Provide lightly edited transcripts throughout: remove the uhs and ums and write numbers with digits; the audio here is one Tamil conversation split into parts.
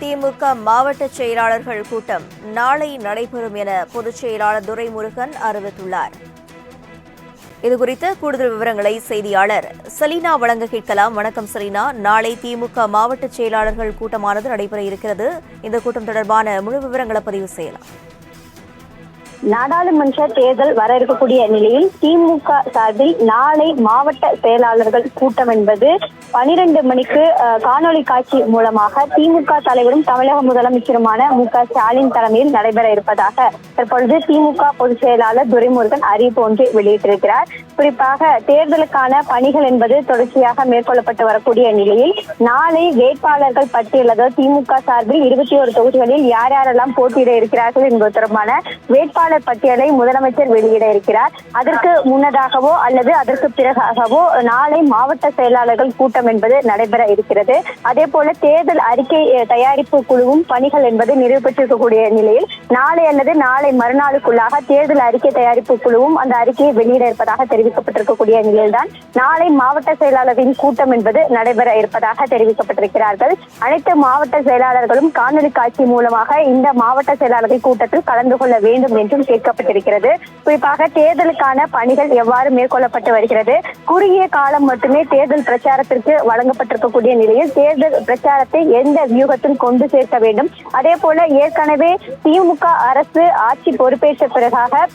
திமுக மாவட்ட செயலாளர்கள் கூட்டம் நாளை நடைபெறும் என பொதுச் செயலாளர் துரைமுருகன் அறிவித்துள்ளார். இதுகுறித்த கூடுதல் விவரங்களை செய்தியாளர் செலினா வழங்க கேட்கலாம். வணக்கம் செலினா. நாளை திமுக மாவட்ட செயலாளர்கள் கூட்டமானது நடைபெற இருக்கிறது. இந்த கூட்டம் தொடர்பான முழு விவரங்களை பதிவு செய்யலாம். நாடாளுமன்ற தேர்தல் வர இருக்கக்கூடிய நிலையில் திமுக சார்பில் நாளை மாவட்ட செயலாளர்கள் கூட்டம் என்பது 12 மணிக்கு காணொலி காட்சி மூலமாக திமுக தலைவரும் தமிழக முதலமைச்சருமான மு.க. ஸ்டாலின் தலைமையில் நடைபெற இருப்பதாக தற்பொழுது திமுக பொதுச் செயலாளர் துரைமுருகன் அறிவிப்பு ஒன்றை வெளியிட்டிருக்கிறார். குறிப்பாக தேர்தலுக்கான பணிகள் என்பது தொடர்ச்சியாக மேற்கொள்ளப்பட்டு வரக்கூடிய நிலையில் நாளை வேட்பாளர்கள் பட்டியல், அதாவது திமுக சார்பில் 21 தொகுதிகளில் யார் யாரெல்லாம் போட்டியிட இருக்கிறார்கள் என்பது தொடர்பான வேட்பாளர் பட்டியலை முதலமைச்சர் வெளியிட இருக்கிறார். அதற்கு முன்னதாகவோ அல்லது அதற்கு பிறகாகவோ நாளை மாவட்ட செயலாளர்கள் கூட்டம் என்பது நடைபெற இருக்கிறது. அதே போல தேர்தல் அறிக்கை தயாரிப்பு குழுவும் பணிகள் என்பது நிறைவு பெற்றிருக்கக்கூடிய நிலையில் நாளை அல்லது நாளை மறுநாளுக்குள்ளாக தேர்தல் அறிக்கை தயாரிப்பு குழுவும் அந்த அறிக்கையை வெளியிட இருப்பதாக தெரிவிக்கப்பட்டிருக்கக்கூடிய நிலையில்தான் நாளை மாவட்ட செயலாளர்களின் கூட்டம் என்பது நடைபெற இருப்பதாக தெரிவிக்கப்பட்டிருக்கிறார்கள். அனைத்து மாவட்ட செயலாளர்களும் காணொலி காட்சி மூலமாக இந்த மாவட்ட செயலாளர்கள் கூட்டத்தில் கலந்து கொள்ள வேண்டும் என்றும் கேட்கப்பட்டிருக்கிறது. குறிப்பாக தேர்தலுக்கான பணிகள் எவ்வாறு மேற்கொள்ளப்பட்டு வருகிறது, குறுகிய காலம் மட்டுமே தேர்தல் பிரச்சாரத்திற்கு வழங்கப்பட்டிருக்கக்கூடிய நிலையில் தேர்தல் பிரச்சாரத்தை எந்த வியூகத்தில் கொண்டு சேர்க்க வேண்டும், அதே போல ஏற்கனவே திமுக அரசு ஆட்சி பொறுப்பேற்ற பிறகாக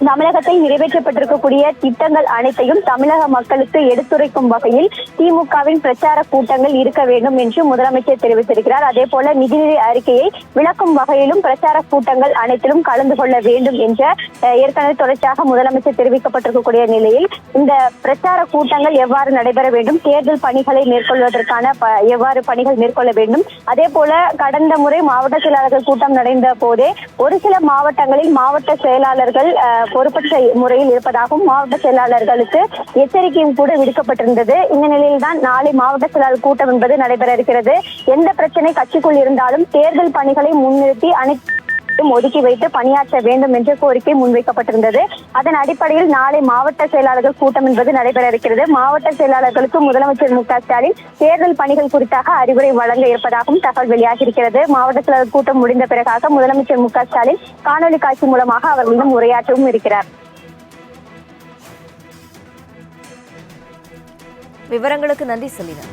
தமிழகத்தில் நிறைவேற்றப்பட்டிருக்கக்கூடிய திட்டங்கள் அனைத்தையும் தமிழக மக்களுக்கு எடுத்துரைக்கும் வகையில் திமுகவின் பிரச்சார கூட்டங்கள் இருக்க வேண்டும் என்று முதலமைச்சர் தெரிவித்திருக்கிறார். அதே போல நிதிநிலை அறிக்கையை விளக்கும் வகையிலும் பிரச்சார கூட்டங்கள் அனைத்திலும் கலந்து கொள்ள வேண்டும் என்ற ஏற்கனவே தொடர்ச்சியாக முதலமைச்சர் தெரிவிக்கப்பட்டிருக்கக்கூடிய நிலையில் இந்த பிரச்சார கூட்டங்கள் எவ்வாறு நடைபெற வேண்டும், தேர்தல் பணிகளை மேற்கொள்வதற்கான எவ்வாறு பணிகள் மேற்கொள்ள வேண்டும், அதே போல கடந்த முறை மாவட்ட செயலாளர்கள் கூட்டம் நடந்த போதே ஒரு சில மாவட்டங்களில் மாவட்ட செயலாளர்கள் பொறுப்பற்ற முறையில் இருப்பதாகவும் மாவட்ட செயலாளர்களுக்கு எச்சரிக்கையும் கூட விடுக்கப்பட்டிருந்தது. இந்த நிலையில்தான் நாளை மாவட்ட செயலாளர் கூட்டம் என்பது நடைபெற இருக்கிறது. எந்த பிரச்சனை கட்சிக்குள் இருந்தாலும் தேர்தல் பணிகளை முன்னிறுத்தி அனைத்து ஒதுக்கி வைத்து பணியாற்ற வேண்டும் என்ற கோரிக்கை முன்வைக்கப்பட்டிருந்தது. அதன் அடிப்படையில் நாளை மாவட்ட செயலாளர்கள் கூட்டம் என்பது நடைபெற இருக்கிறது. மாவட்ட செயலாளர்களுக்கு முதலமைச்சர் மு.க. ஸ்டாலின் தேர்தல் பணிகள் குறித்தாக அறிவுரை வழங்க இருப்பதாகவும் தகவல் வெளியாகி இருக்கிறது. மாவட்ட செயலாளர் கூட்டம் முடிந்த பிறகாக முதலமைச்சர் மு.க. ஸ்டாலின் காணொலி காட்சி மூலமாக அவர்களிடம் உரையாற்றவும் இருக்கிறார். விவரங்களுக்கு நன்றி செலினா.